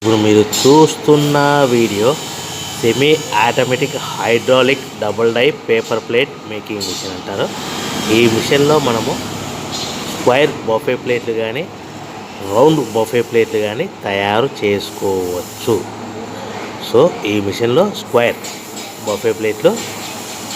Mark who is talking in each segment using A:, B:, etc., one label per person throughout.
A: ఇప్పుడు మీరు చూస్తున్న video semi automatic hydraulic double die paper plate making machine అంటారు. ఈ మిషన్లో మనము స్క్వైర్ బఫే ప్లేట్లు కానీ రౌండ్ బఫే ప్లేట్లు కానీ తయారు చేసుకోవచ్చు. సో ఈ మిషన్లో స్క్వైర్ బఫే ప్లేట్లు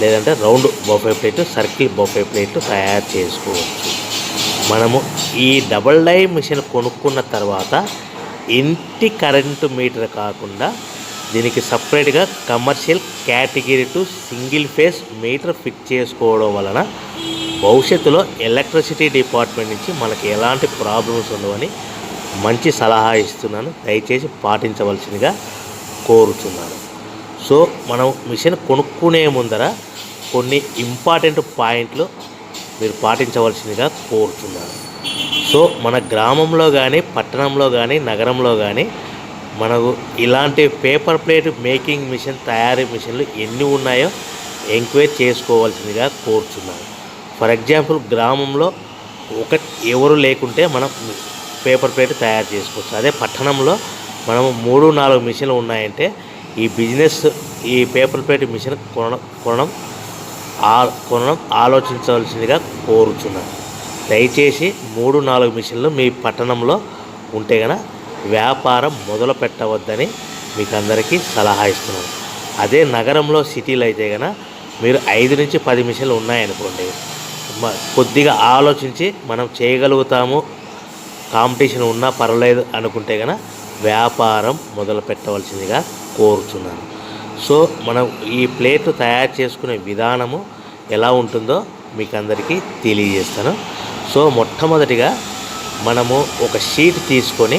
A: లేదంటే రౌండ్ బఫే ప్లేట్లు, సర్కిల్ బఫే ప్లేట్లు తయారు చేసుకోవచ్చు. మనము ఈ డబుల్ డై మిషన్ కొనుక్కున్న తర్వాత ఇంటి కరెంటు మీటర్ కాకుండా దీనికి సపరేట్గా commercial category to single phase metre fit చేసుకోవడం వలన భవిష్యత్తులో ఎలక్ట్రిసిటీ డిపార్ట్మెంట్ నుంచి మనకి ఎలాంటి ప్రాబ్లమ్స్ ఉండవని మంచి సలహా ఇస్తున్నాను. దయచేసి పాటించవలసిందిగా కోరుతున్నాను. సో మనం మిషన్ కొనుక్కునే ముందర కొన్ని ఇంపార్టెంట్ పాయింట్లు మీరు పాటించవలసిందిగా కోరుతున్నాను. సో మన గ్రామంలో కానీ పట్టణంలో కానీ నగరంలో కానీ మనకు ఇలాంటి పేపర్ ప్లేట్ మేకింగ్ మిషన్ తయారీ మిషన్లు ఎన్ని ఉన్నాయో ఎంక్వైరీ చేసుకోవాల్సిందిగా కోరుతున్నాను. ఫర్ ఎగ్జాంపుల్ గ్రామంలో ఎవరు లేకుంటే మనం పేపర్ ప్లేట్ తయారు చేసుకోవచ్చు. అదే పట్టణంలో మనము 3-4 మిషన్లు ఉన్నాయంటే ఈ బిజినెస్ ఈ పేపర్ ప్లేట్ మిషన్ కొనడం ఆలోచించవలసిందిగా కోరుచున్నాను. దయచేసి 3-4 మిషన్లు మీ పట్టణంలో ఉంటే కనుక వ్యాపారం మొదలు పెట్టవద్దని మీకు అందరికీ సలహా ఇస్తున్నాను. అదే నగరంలో సిటీలో అయితే కనుక మీరు 5-10 మిషన్లు ఉన్నాయనుకోండి, కొద్దిగా ఆలోచించి మనం చేయగలుగుతాము, కాంపిటీషన్ ఉన్నా పర్వాలేదు అనుకుంటే కనుక వ్యాపారం మొదలు పెట్టవలసిందిగా కోరుచున్నాను. సో మనం ఈ ప్లేట్ తయారు చేసుకునే విధానము ఎలా ఉంటుందో మీకు అందరికీ తెలియజేస్తాను. సో మొట్టమొదటిగా మనము ఒక షీట్ తీసుకొని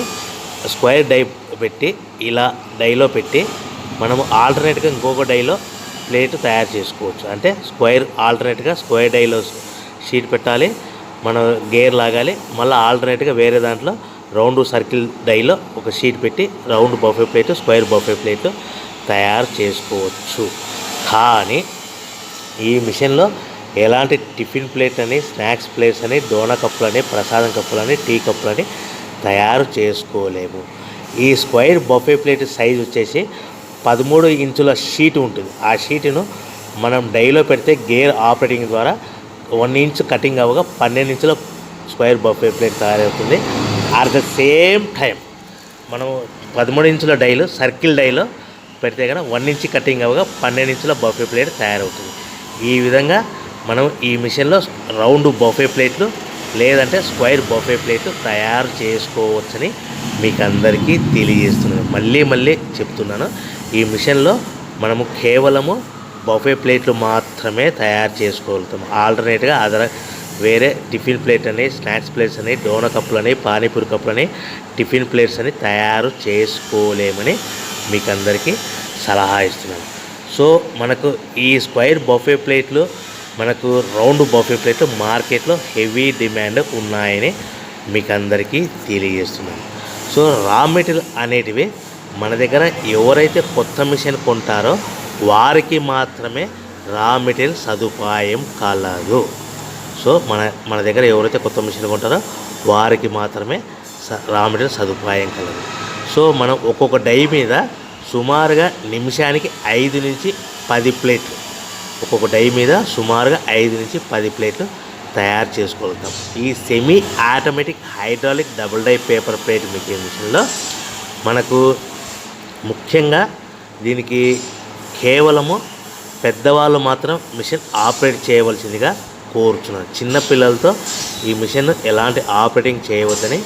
A: స్క్వేర్ డై పెట్టి ఇలా డైలో పెట్టి మనము ఆల్టర్నేట్గా ఇంకొక డైలో ప్లేట్ తయారు చేసుకోవచ్చు. అంటే ఆల్టర్నేట్గా స్క్వేర్ డైలో షీట్ పెట్టాలి, మనం గేర్ లాగాలి, మళ్ళీ ఆల్టర్నేట్గా వేరే దాంట్లో రౌండ్ సర్కిల్ డైలో ఒక షీట్ పెట్టి round buffet plate, square buffet plate తయారు చేసుకోవచ్చు. కానీ ఈ మిషన్లో ఎలాంటి టిఫిన్ ప్లేట్ అని, స్నాక్స్ ప్లేట్స్ అని, డోనా కప్పులని, ప్రసాదం కప్పులని, టీ కప్పులని తయారు చేసుకోలేము. ఈ స్క్వేర్ బఫే ప్లేట్ సైజ్ వచ్చేసి 13 ఇంచుల షీట్ ఉంటుంది. ఆ షీటును మనం డైలో పెడితే గేర్ ఆపరేటింగ్ ద్వారా 1 ఇంచ్ కటింగ్ అవ్వగా 12 ఇంచుల స్క్వేర్ బఫే ప్లేట్ తయారవుతుంది. అట్ ద సేమ్ టైం మనం 13 ఇంచుల డైలు సర్కిల్ డైలో పెడితే కనుక 1 ఇంచ్ కటింగ్ అవ్వగా 12 ఇంచుల బఫే ప్లేట్ తయారవుతుంది. ఈ విధంగా మనం ఈ మిషన్లో రౌండ్ బఫే ప్లేట్లు లేదంటే స్క్వేర్ బఫే ప్లేట్లు తయారు చేసుకోవచ్చని మీకు అందరికీ తెలియజేస్తున్నాను. మళ్ళీ చెప్తున్నాను, ఈ మిషన్లో మనము కేవలము బఫే ప్లేట్లు మాత్రమే తయారు చేసుకోగలుగుతాము. ఆల్టర్నేట్గా వేరే టిఫిన్ ప్లేట్ అని, స్నాక్స్ ప్లేట్స్ అని, డోనా కప్పులని, పానీపూరి కప్పులని, టిఫిన్ ప్లేట్స్ అని తయారు చేసుకోలేమని మీకు అందరికీ సలహా ఇస్తున్నాను. సో మనకు ఈ స్క్వేర్ బఫే ప్లేట్లు, మనకు రౌండ్ బఫే ప్లేట్లు మార్కెట్లో హెవీ డిమాండ్ ఉన్నాయని మీకు అందరికీ తెలియజేస్తున్నాను. సో రా మెటీరియల్ అనేటివి మన దగ్గర ఎవరైతే కొత్త మిషన్ కొంటారో వారికి మాత్రమే రా మెటీరియల్ సదుపాయం కలదు. సో మన దగ్గర ఎవరైతే కొత్త మిషన్ కొంటారో వారికి మాత్రమే రా మెటీరియల్ సదుపాయం కలదు. సో మనం ఒక్కొక్క డై మీద సుమారుగా నిమిషానికి 5-10 ప్లేట్లు, ఒక్కొక్క డై మీద సుమారుగా 5-10 ప్లేట్లు తయారు చేసుకోగలుగుతాం. ఈ semi automatic hydraulic double die paper plate making మిషన్లో మనకు ముఖ్యంగా దీనికి కేవలము పెద్దవాళ్ళు మాత్రం మిషన్ ఆపరేట్ చేయవలసిందిగా కోరుచున్నాను. చిన్నపిల్లలతో ఈ మిషన్ ఎలాంటి ఆపరేటింగ్ చేయవద్దని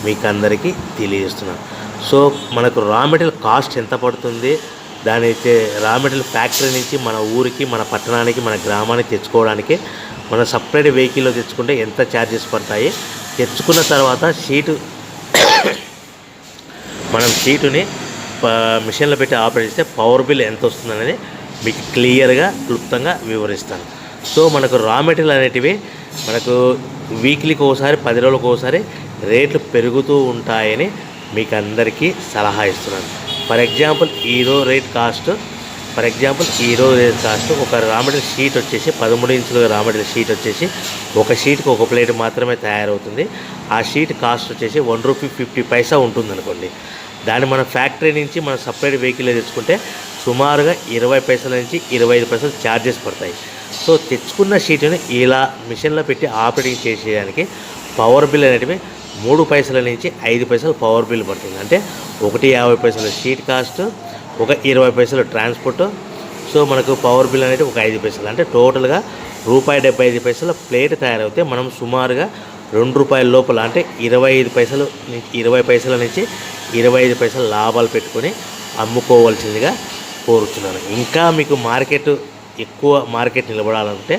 A: మీకు అందరికీ తెలియజేస్తున్నాను. సో మనకు రా మెటీరియల్ కాస్ట్ ఎంత పడుతుంది, దానైతే రా మెటీరియల్ ఫ్యాక్టరీ నుంచి మన ఊరికి, మన పట్టణానికి, మన గ్రామానికి తెచ్చుకోవడానికి మనం సపరేట్ వెహికల్లో తెచ్చుకుంటే ఎంత ఛార్జెస్ పడతాయి, తెచ్చుకున్న తర్వాత మనం షీటుని మిషన్లో పెట్టి ఆపరేట్ చేస్తే పవర్ బిల్ ఎంత వస్తుందనేది మీకు క్లియర్గా క్లుప్తంగా వివరిస్తాను. సో మనకు రా మెటీరియల్ అనేటివి మనకు వీక్లీకి ఒకసారి, 10 రోజులకు ఒకసారి రేట్లు పెరుగుతూ ఉంటాయని మీకు అందరికీ సలహా ఇస్తున్నాను. ఫర్ ఎగ్జాంపుల్ ఈరోజు రేట్ కాస్ట్ ఒక రా మెటీరియల్ షీట్ వచ్చేసి 13 ఇంచుల రా మెటీరియల్ షీట్ వచ్చేసి ఒక షీట్కి ఒక ప్లేట్ మాత్రమే తయారవుతుంది. ఆ షీట్ కాస్ట్ వచ్చేసి ₹1.50 ఉంటుంది అనుకోండి. దాన్ని మన ఫ్యాక్టరీ నుంచి మనం సపరేట్ వెహికల్ తెచ్చుకుంటే సుమారుగా 20 పైసల నుంచి 25 పైసలు ఛార్జెస్ పడతాయి. సో తెచ్చుకున్న షీట్ని ఇలా మిషన్లో పెట్టి ఆపరేటింగ్ చేసేదానికి పవర్ బిల్ అనేటివి 3 పైసల నుంచి 5 పైసలు పవర్ బిల్ పడుతుంది. అంటే 1.50 పైసలు షీట్ కాస్ట్, ఒక 20 పైసలు ట్రాన్స్పోర్ట్. సో మనకు పవర్ బిల్ అనేది ఒక 5 పైసలు, అంటే టోటల్గా ₹1.75 ప్లేట్ తయారైతే మనం సుమారుగా ₹2 లోపల, అంటే 20 పైసల నుంచి 25 పైసలు లాభాలు పెట్టుకొని అమ్ముకోవాల్సిందిగా కోరుతున్నాను. ఇంకా మీకు ఎక్కువ మార్కెట్ నిలబడాలంటే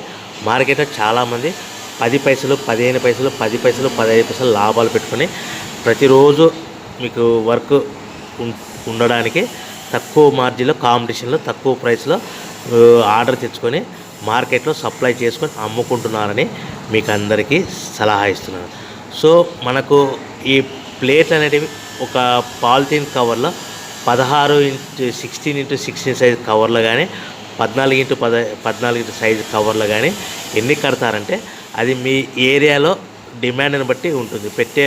A: మార్కెట్లో చాలామంది 10 పైసలు, 15 పైసలు, 10 పైసలు, 15 పైసలు లాభాలు పెట్టుకొని ప్రతిరోజు మీకు వర్క్ ఉండడానికి తక్కువ మార్జిన్లో, కాంపిటీషన్లో, తక్కువ ప్రైస్లో ఆర్డర్ తెచ్చుకొని మార్కెట్లో సప్లై చేసుకొని అమ్ముకుంటున్నారని మీకు అందరికీ సలహా ఇస్తున్నాను. సో మనకు ఈ ప్లేట్లు అనేటివి ఒక పాలిథీన్ కవర్లో 16x16x16 సైజ్ కవర్లో కానీ 14x14 సైజు కవర్లో కానీ ఎన్ని కడతారంటే అది మీ ఏరియాలో డిమాండ్ని బట్టి ఉంటుంది, పెట్టే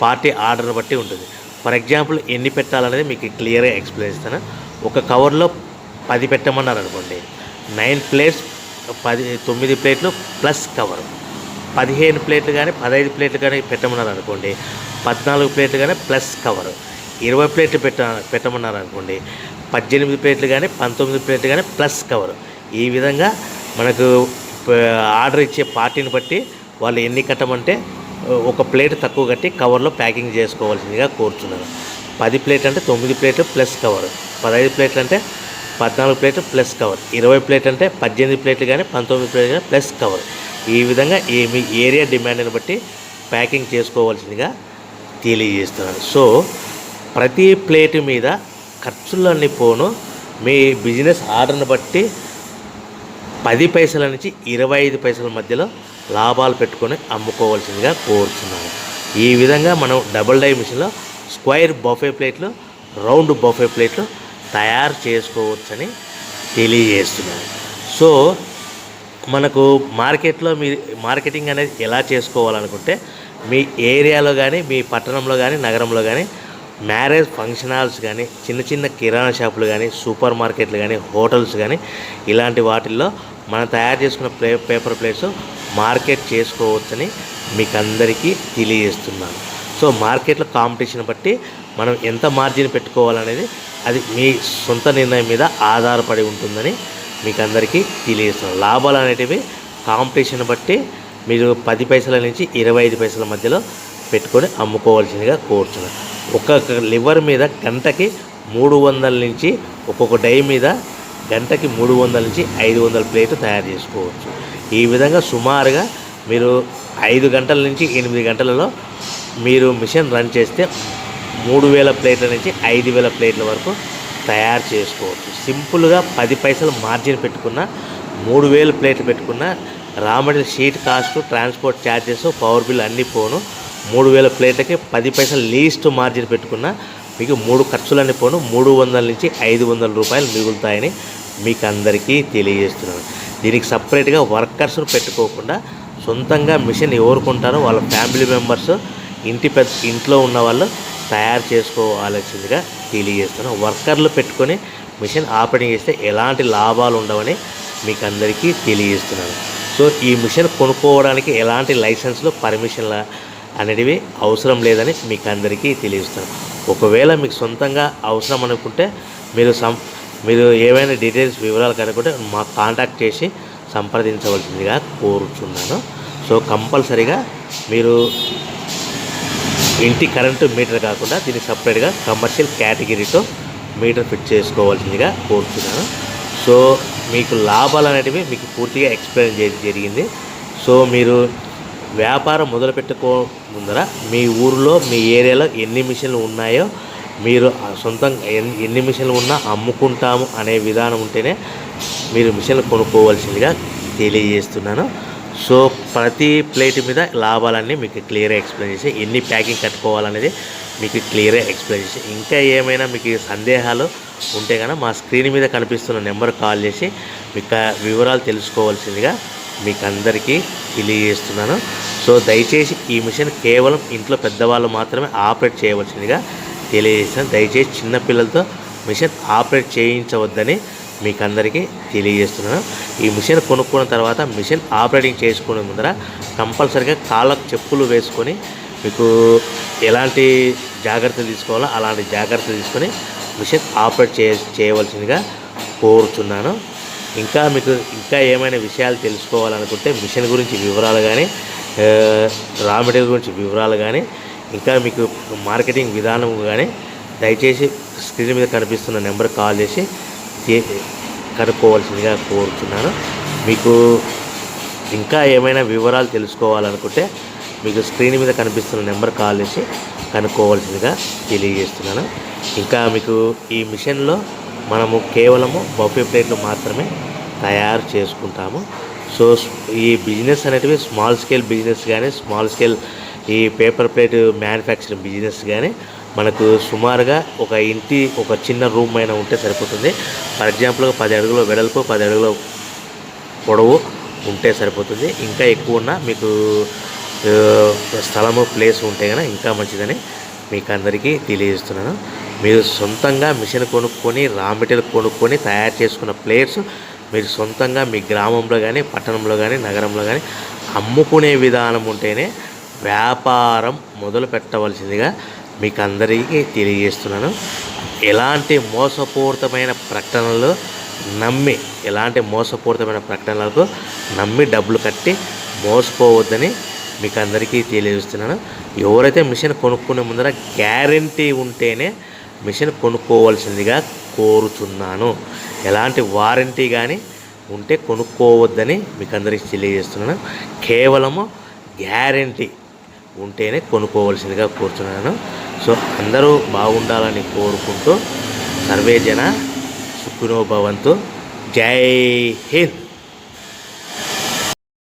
A: పార్టీ ఆర్డర్ని బట్టి ఉంటుంది. ఫర్ ఎగ్జాంపుల్ ఎన్ని పెట్టాలనేది మీకు క్లియర్గా ఎక్స్ప్లెయిన్ ఇస్తాను. ఒక కవర్లో 10 పెట్టమన్నారు అనుకోండి, 9 ప్లేట్స్ 9 ప్లేట్లు ప్లస్ కవర్. 15 ప్లేట్లు కానీ 15 ప్లేట్లు కానీ పెట్టమన్నారు అనుకోండి, 14 ప్లేట్లు కానీ ప్లస్ కవర్. 20 ప్లేట్లు పెట్టమన్నారు అనుకోండి, 18 ప్లేట్లు కానీ 19 ప్లేట్లు కానీ ప్లస్ కవర్. ఈ విధంగా మనకు ఆర్డర్ ఇచ్చే పార్టీని బట్టి వాళ్ళు ఎన్ని కట్టమంటే ఒక ప్లేట్ తక్కువ కట్టి కవర్లో ప్యాకింగ్ చేసుకోవాల్సిందిగా కోరుచున్నాను. 10 ప్లేట్లు అంటే 9 ప్లేట్లు ప్లస్ కవర్, 15 ప్లేట్లు అంటే 14 ప్లేట్లు ప్లస్ కవర్, 20 ప్లేట్లు అంటే 18 ప్లేట్లు కానీ 19 ప్లేట్లు కానీ ప్లస్ కవర్. ఈ విధంగా మీ ఏరియా డిమాండ్ని బట్టి ప్యాకింగ్ చేసుకోవాల్సిందిగా తెలియజేస్తున్నాను. సో ప్రతి ప్లేటు మీద ఖర్చులన్నీ పోను మీ బిజినెస్ ఆర్డర్ని బట్టి 10 పైసల నుంచి 25 పైసల మధ్యలో లాభాలు పెట్టుకొని అమ్ముకోవాల్సిందిగా కోరుతున్నాను. ఈ విధంగా మనం డబుల్ డై మిషన్లో స్క్వేర్ బఫే ప్లేట్లు, రౌండ్ బఫే ప్లేట్లు తయారు చేసుకోవచ్చని తెలియజేస్తున్నాను. సో మనకు మార్కెట్లో మార్కెటింగ్ అనేది ఎలా చేసుకోవాలనుకుంటే మీ ఏరియాలో కానీ, మీ పట్టణంలో కానీ, నగరంలో కానీ మ్యారేజ్ ఫంక్షన్ హాల్స్ కానీ, చిన్న చిన్న కిరాణా షాపులు కానీ, సూపర్ మార్కెట్లు కానీ, హోటల్స్ కానీ ఇలాంటి వాటిల్లో మనం తయారు చేసుకున్న పేపర్ ప్లేట్స్ మార్కెట్ చేసుకోవచ్చని మీకు అందరికీ తెలియజేస్తున్నాను. సో మార్కెట్లో కాంపిటీషన్ బట్టి మనం ఎంత మార్జిన్ పెట్టుకోవాలనేది అది మీ సొంత నిర్ణయం మీద ఆధారపడి ఉంటుందని మీకు అందరికీ తెలియజేస్తున్నాను. లాభాలు అనేటివి కాంపిటీషన్ బట్టి మీరు 10 పైసల నుంచి 25 పైసల మధ్యలో పెట్టుకొని అమ్ముకోవాల్సిందిగా కోరుచున్నాను. ఒక్కొక్క లివర్ మీద గంటకి 300 నుంచి, ఒక్కొక్క డై మీద గంటకి 300 నుంచి 500 ప్లేట్లు తయారు చేసుకోవచ్చు. ఈ విధంగా సుమారుగా మీరు 5 గంటల నుంచి 8 గంటలలో మీరు మిషన్ రన్ చేస్తే 3000 ప్లేట్ల నుంచి 5000 ప్లేట్ల వరకు తయారు చేసుకోవచ్చు. సింపుల్గా 10 పైసలు మార్జిన్ పెట్టుకున్న 3000 ప్లేట్లు పెట్టుకున్న raw material sheet cost, transport charges, power bill అన్నీ పోను 3000 ప్లేట్లకి 10 పైసలు లీస్ట్ మార్జిన్ పెట్టుకున్న మీకు 3 ఖర్చులన్నీ పోను 300 నుంచి 500 రూపాయలు మిగులుతాయని మీకు అందరికీ తెలియజేస్తున్నాను. దీనికి సపరేట్గా వర్కర్స్ను పెట్టుకోకుండా సొంతంగా మిషన్ ఎవరు కొంటారో వాళ్ళ ఫ్యామిలీ మెంబర్స్, ఇంట్లో ఉన్న వాళ్ళు తయారు చేసుకోవాల్సిందిగా తెలియజేస్తున్నాను. వర్కర్లు పెట్టుకొని మిషన్ ఆపరేటింగ్ చేస్తే ఎలాంటి లాభాలు ఉండవని మీకు అందరికీ తెలియజేస్తున్నాను. సో ఈ మిషన్ కొనుక్కోవడానికి ఎలాంటి లైసెన్స్లు, పర్మిషన్ల అనేటివి అవసరం లేదని మీకు అందరికీ తెలియజేస్తున్నాను. ఒకవేళ మీకు సొంతంగా అవసరం అనుకుంటే మీరు ఏమైనా డీటెయిల్స్, వివరాలు కనుక్కుంటే మాకు కాంటాక్ట్ చేసి సంప్రదించవలసిందిగా కోరుచున్నాను. సో కంపల్సరీగా మీరు ఇంటి కరెంటు మీటర్ కాకుండా దీనికి సపరేట్గా కమర్షియల్ కేటగిరీతో మీటర్ ఫిట్ చేసుకోవాల్సిందిగా కోరుతున్నాను. సో మీకు లాభాలు అనేటివి మీకు పూర్తిగా ఎక్స్ప్లెయిన్ జరిగింది. సో మీరు వ్యాపారం మొదలుపెట్టుకో ముందర మీ ఊరిలో, మీ ఏరియాలో ఎన్ని మిషన్లు ఉన్నాయో, మీరు సొంతంగా ఎన్ని మిషన్లు ఉన్నా అమ్ముకుంటాము అనే విధానం ఉంటేనే మీరు మిషన్లు కొనుక్కోవాల్సిందిగా తెలియజేస్తున్నాను. సో ప్రతి ప్లేట్ మీద లాభాలన్నీ మీకు క్లియర్గా ఎక్స్ప్లెయిన్ చేసి, ఎన్ని ప్యాకింగ్ కట్టుకోవాలనేది మీకు క్లియర్గా ఎక్స్ప్లెయిన్ చేసి, ఇంకా ఏమైనా మీకు సందేహాలు ఉంటే కనుక మా స్క్రీన్ మీద కనిపిస్తున్న నెంబర్ కాల్ చేసి మీకు వివరాలు తెలుసుకోవాల్సిందిగా మీకు అందరికీ తెలియజేస్తున్నాను. సో దయచేసి ఈ మిషన్ కేవలం ఇంట్లో పెద్దవాళ్ళు మాత్రమే ఆపరేట్ చేయవలసిందిగా తెలియజేస్తాను. దయచేసి చిన్నపిల్లలతో మిషన్ ఆపరేట్ చేయించవద్దని మీకు అందరికీ తెలియజేస్తున్నాను. ఈ మిషన్ కొనుక్కున్న తర్వాత మిషన్ ఆపరేటింగ్ చేసుకునే ముందర కంపల్సరిగా కాళ్ళకు చెప్పులు వేసుకొని మీకు ఎలాంటి జాగ్రత్తలు తీసుకోవాలో అలాంటి జాగ్రత్తలు తీసుకొని మిషన్ ఆపరేట్ చేయవలసిందిగా కోరుచున్నాను. మీకు ఏమైనా విషయాలు తెలుసుకోవాలనుకుంటే మిషన్ గురించి వివరాలు కానీ, రా మెటీరియల్ గురించి వివరాలు కానీ, ఇంకా మీకు మార్కెటింగ్ విధానం కానీ దయచేసి స్క్రీన్ మీద కనిపిస్తున్న నెంబర్ కాల్ చేసి కనుక్కోవాల్సిందిగా కోరుచున్నాను. మీకు ఇంకా ఏమైనా వివరాలు తెలుసుకోవాలనుకుంటే మీకు స్క్రీన్ మీద కనిపిస్తున్న నెంబర్ కాల్ చేసి కనుక్కోవాల్సిందిగా తెలియజేస్తున్నాను. ఇంకా మీకు ఈ మిషన్లో మనము కేవలము బఫే ప్లేట్లు మాత్రమే తయారు చేసుకుంటాము. సో ఈ బిజినెస్ అనేటివి స్మాల్ స్కేల్ బిజినెస్ కానీ, స్మాల్ స్కేల్ ఈ పేపర్ ప్లేట్ మ్యానుఫ్యాక్చరింగ్ బిజినెస్ కానీ మనకు సుమారుగా ఒక చిన్న రూమ్ అయినా ఉంటే సరిపోతుంది. ఫర్ ఎగ్జాంపుల్గా 10 అడుగుల వెడల్పు, 10 అడుగుల పొడవు ఉంటే సరిపోతుంది. ఇంకా ఎక్కువ ఉన్న మీకు స్థలము ప్లేస్ ఉంటే కనుక ఇంకా మంచిదని మీకు అందరికీ తెలియజేస్తున్నాను. మీరు సొంతంగా మిషన్ కొనుక్కొని, రా మెటీరియల్ కొనుక్కొని తయారు చేసుకున్న ప్లేట్స్ మీరు సొంతంగా మీ గ్రామంలో కానీ, పట్టణంలో కానీ, నగరంలో కానీ అమ్ముకునే విధానం ఉంటేనే వ్యాపారం మొదలు పెట్టవలసిందిగా మీకు అందరికీ తెలియజేస్తున్నాను. ఎలాంటి మోసపూరితమైన ప్రకటనలకు నమ్మి డబ్బులు కట్టి మోసపోవద్దని మీకు అందరికీ తెలియజేస్తున్నాను. ఎవరైతే మిషన్ కొనుక్కునే ముందర గ్యారంటీ ఉంటేనే మిషన్ కొనుక్కోవాల్సిందిగా కోరుచున్నాను. ఎలాంటి వారంటీ కానీ ఉంటే కొనుక్కోవద్దని మీకు అందరికీ తెలియజేస్తున్నాను. కేవలము గ్యారంటీ ఉంటేనే కొనుక్కోవాల్సిందిగా కోరుచున్నాను. సో అందరూ బాగుండాలని కోరుకుంటూ సర్వే జన సుఖినో భవంతు. జై హింద్.